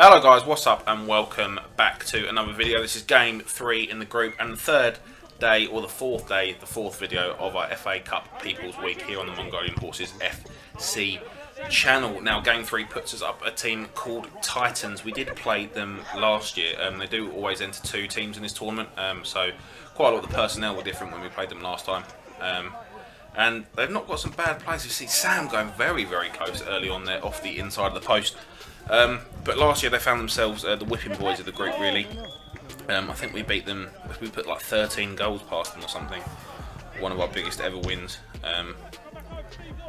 Hello guys, what's up and welcome back to another video. This is game 3 in the group and the third day, or the fourth day, the fourth video of our FA Cup People's Week here on the Mongolian Horses FC channel. Now game 3 puts us up a team called Titans. We did play them last year. They do always enter 2 teams in this tournament, so quite a lot of the personnel were different when we played them last time. And they've not got some bad players. You see Sam going very close early on there off the inside of the post. But last year they found themselves the whipping boys of the group, really. I think we beat them, we put like 13 goals past them or something. One of our biggest ever wins.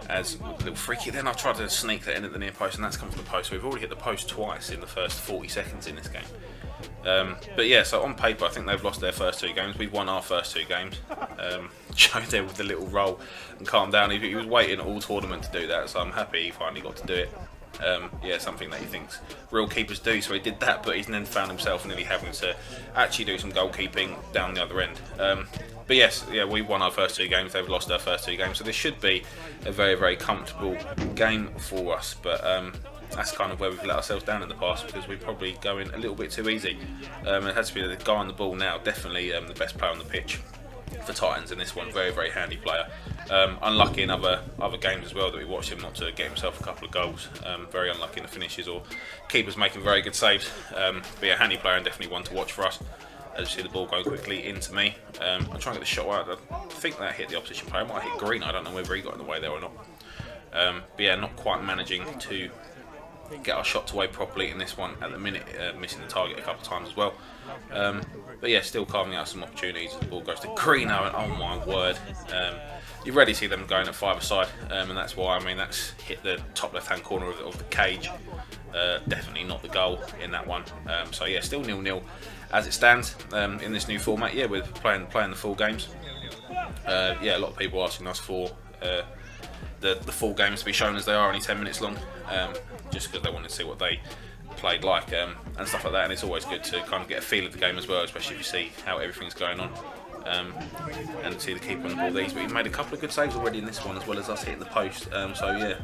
As a little free kick, then I tried to sneak that in at the near post and that's come from the post. So we've already hit the post twice in the first 40 seconds in this game. But yeah, so on paper I think they've lost their first 2 games. We've won our first 2 games. Joe there with the little roll and calm down. He was waiting all tournament to do that, so I'm happy he finally got to do it. Yeah, something that he thinks real keepers do, so he did that, but he's then found himself nearly having to actually do some goalkeeping down the other end. But yes, yeah, we won our first 2 games, they've lost their first 2 games, so this should be a very comfortable game for us, but that's kind of where we've let ourselves down in the past, because we're probably going a little bit too easy. It has to be the guy on the ball now, definitely the best player on the pitch for Titans in this one, very handy player. Unlucky in other games as well that we watched him not to get himself a couple of goals. Very unlucky in the finishes or keepers making very good saves. Be a handy player and definitely one to watch for us. As you see the ball go quickly into me. I'm trying to get the shot out. I think that hit the opposition player. It might hit Green. I don't know whether he got in the way there or not. But yeah, not quite managing to get our shots away properly in this one at the minute, missing the target a couple of times as well. But yeah, still carving out some opportunities. The ball goes to Greeno, and oh my word, you rarely see them going at 5-a-side, and that's why. I mean, that's hit the top left-hand corner of the cage. Definitely not the goal in that one. So yeah, still 0-0 as it stands in this new format. Yeah, we're playing the full games. Yeah, a lot of people asking us for the full games to be shown as they are only 10 minutes long, just because they want to see what they played like and stuff like that, and it's always good to kind of get a feel of the game as well, especially if you see how everything's going on, and see the keeper on the ball. But he's made a couple of good saves already in this one, as well as us hitting the post, so yeah,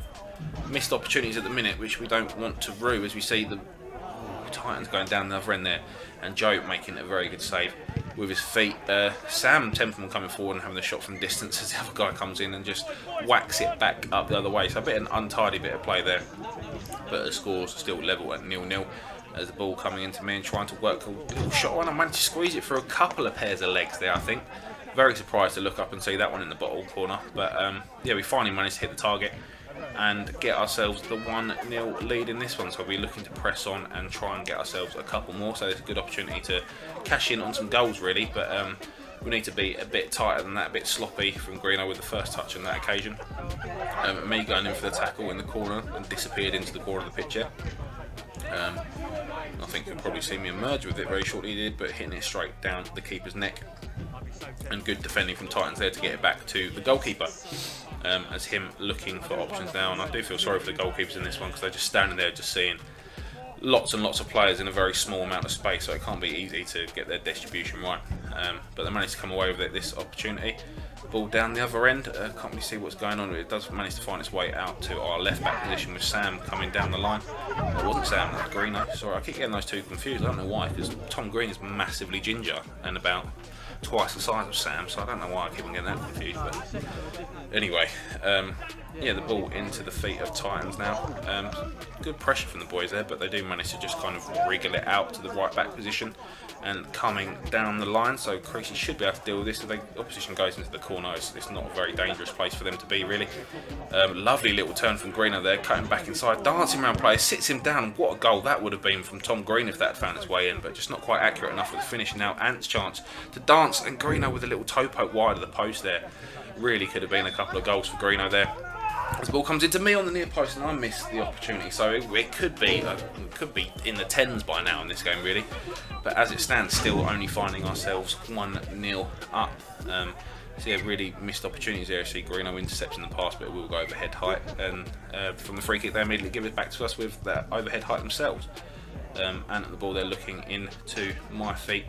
missed opportunities at the minute which we don't want to rue, as we see the Titans going down the other end there, and Joe making a very good save with his feet. Sam Templeman coming forward and having a shot from distance as the other guy comes in and just whacks it back up the other way. So a bit of an untidy bit of play there, but the score's still level at 0-0 as the ball coming into me and trying to work a little shot one. I managed to squeeze it for a couple of pairs of legs there, I think. Very surprised to look up and see that one in the bottom corner, but yeah, we finally managed to hit the target and get ourselves the 1-0 lead in this one. So we'll be looking to press on and try and get ourselves a couple more, so it's a good opportunity to cash in on some goals really, but we need to be a bit tighter than that, a bit sloppy from Greeno with the first touch on that occasion. Me going in for the tackle in the corner and disappeared into the corner of the pitch here. I think you'll probably see me emerge with it very shortly, he did, but hitting it straight down the keeper's neck, and good defending from Titans there to get it back to the goalkeeper, as him looking for options now. And I do feel sorry for the goalkeepers in this one, because they're just standing there just seeing lots and lots of players in a very small amount of space, so it can't be easy to get their distribution right, but they managed to come away with it, this opportunity. Ball down the other end, can't really see what's going on. It does manage to find its way out to our left back position with Sam coming down the line. It wasn't Sam, that was Greeno. Sorry, I keep getting those two confused. I don't know why, because Tom Green is massively ginger and about twice the size of Sam, so I don't know why I keep on getting that confused. But anyway, yeah, the ball into the feet of Titans now. Good pressure from the boys there, but they do manage to just kind of wriggle it out to the right back position and coming down the line. So Creasy should be able to deal with this. If the opposition goes into the corner, it's not a very dangerous place for them to be really. Lovely little turn from Greeno there, cutting back inside, dancing around players, sits him down. What a goal that would have been from Tom Green if that had found its way in, but just not quite accurate enough for the finish. Now Ant's chance to dance, and Greeno with a little toe poke wide of the post there. Really could have been a couple of goals for Greeno there. As the ball comes into me on the near post and I missed the opportunity, so it could be in the tens by now in this game really, but as it stands still only finding ourselves 1-0 up. So yeah, really missed opportunities there. See Greeno intercepting the pass, but it will go overhead height, and from the free kick they immediately give it back to us with that overhead height themselves, and the ball they're looking into my feet.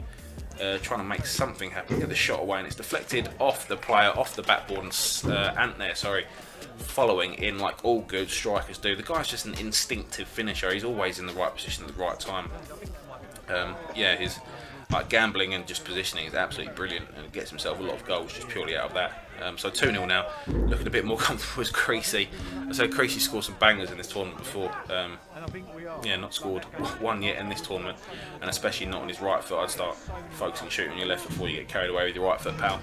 trying to make something happen, get the shot away, and it's deflected off the player, off the backboard, and Ant there, sorry, following in like all good strikers do. The guy's just an instinctive finisher. He's always in the right position at the right time. Yeah, his like gambling and just positioning is absolutely brilliant, and gets himself a lot of goals just purely out of that. So 2-0 now, looking a bit more comfortable as Creasy. So Creasy scored some bangers in this tournament before. Yeah, not scored one yet in this tournament, and especially not on his right foot. I'd start focusing shooting on your left before you get carried away with your right foot, pal.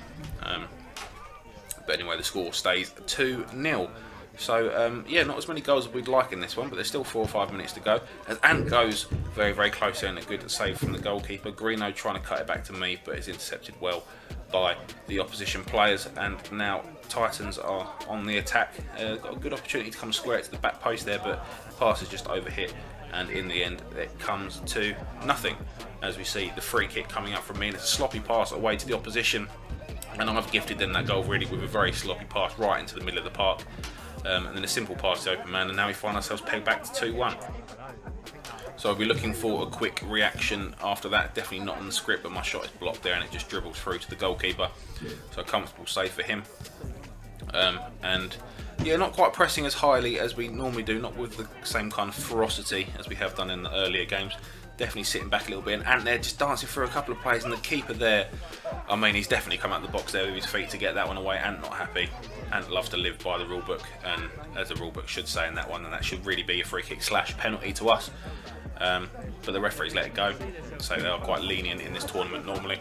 But anyway, the score stays 2-0. So yeah, not as many goals as we'd like in this one, but there's still 4 or 5 minutes to go. As Ant goes very, very close and a good save from the goalkeeper. Greeno trying to cut it back to me, but it's intercepted well by the opposition players. And now Titans are on the attack. Got a good opportunity to come square it to the back post there, but the pass is just overhit. And in the end, it comes to nothing. As we see the free kick coming up from me, and it's a sloppy pass away to the opposition. And I've gifted them that goal really with a very sloppy pass right into the middle of the park. And then a simple pass to open man, and now we find ourselves pegged back to 2-1. So I'll be looking for a quick reaction after that. Definitely not on the script, but my shot is blocked there and it just dribbles through to the goalkeeper. So a comfortable save for him. And yeah, not quite pressing as highly as we normally do, not with the same kind of ferocity as we have done in the earlier games. Definitely sitting back a little bit, and Ant there just dancing through a couple of players, and the keeper there, I mean, he's definitely come out the box there with his feet to get that one away. Ant not happy. Ant loves to live by the rulebook, and as the rulebook should say in that one, then that should really be a free kick / penalty to us. But the referees let it go, so they are quite lenient in this tournament normally.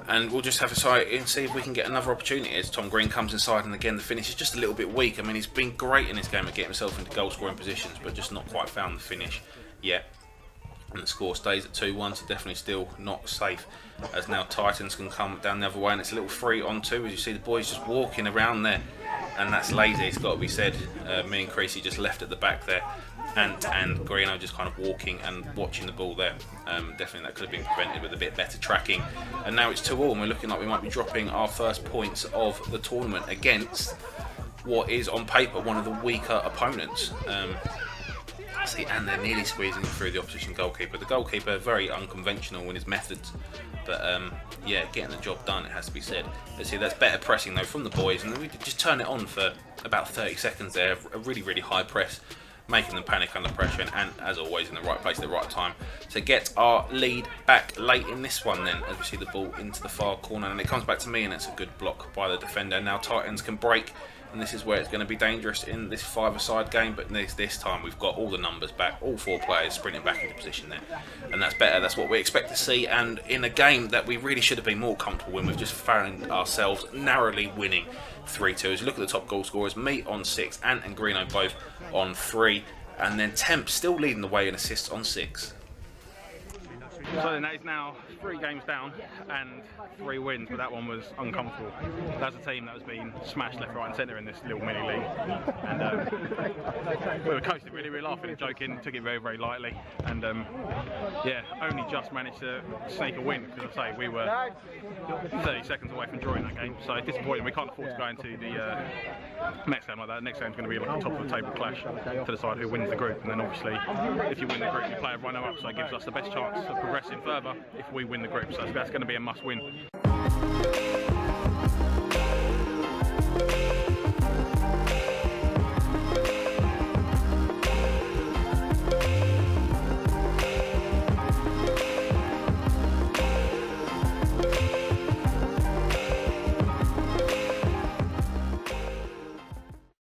And we'll just have to try and see if we can get another opportunity as Tom Green comes inside, and again the finish is just a little bit weak. I mean, he's been great in this game at getting himself into goal scoring positions, but just not quite found the finish yet. And the score stays at 2-1, so definitely still not safe, as now Titans can come down the other way, and it's a little 3-on-2 as you see the boys just walking around there, and that's lazy, it's got to be said. Me and Creasy just left at the back there, and Greeno just kind of walking and watching the ball there. Definitely that could have been prevented with a bit better tracking. And now it's 2-all, and we're looking like we might be dropping our first points of the tournament against what is on paper one of the weaker opponents. See, and they're nearly squeezing through the opposition goalkeeper. The goalkeeper very unconventional in his methods, but yeah, getting the job done, it has to be said. Let's see, that's better pressing though from the boys, and then we just turn it on for about 30 seconds there. A really, really high press, making them panic under pressure, and as always in the right place at the right time to get our lead back late in this one. Then as we see the ball into the far corner, and it comes back to me, and it's a good block by the defender. Now Titans can break, and this is where it's going to be dangerous in this five-a-side game, but this time we've got all the numbers back, all 4 players sprinting back into position there, and that's better. That's what we expect to see, and in a game that we really should have been more comfortable in, we've just found ourselves narrowly winning 3-2. As you look at the top goal scorers, me on 6, Ant and Greeno both on 3, and then Temp still leading the way in assists on 6. So then that is now 3 games down and 3 wins, but that one was uncomfortable. That's a team that has been smashed left, right and centre in this little mini league. And we were coasting, really laughing and joking, took it very, very lightly. And yeah, only just managed to sneak a win, because I say we were 30 seconds away from drawing that game. So disappointing. We can't afford to go into the next game like that. The next game is going to be like a top of the table clash to decide who wins the group. And then obviously, if you win the group, you play a runner-up, so it gives us the best chance of progressing further if we win the group. So that's going to be a must-win.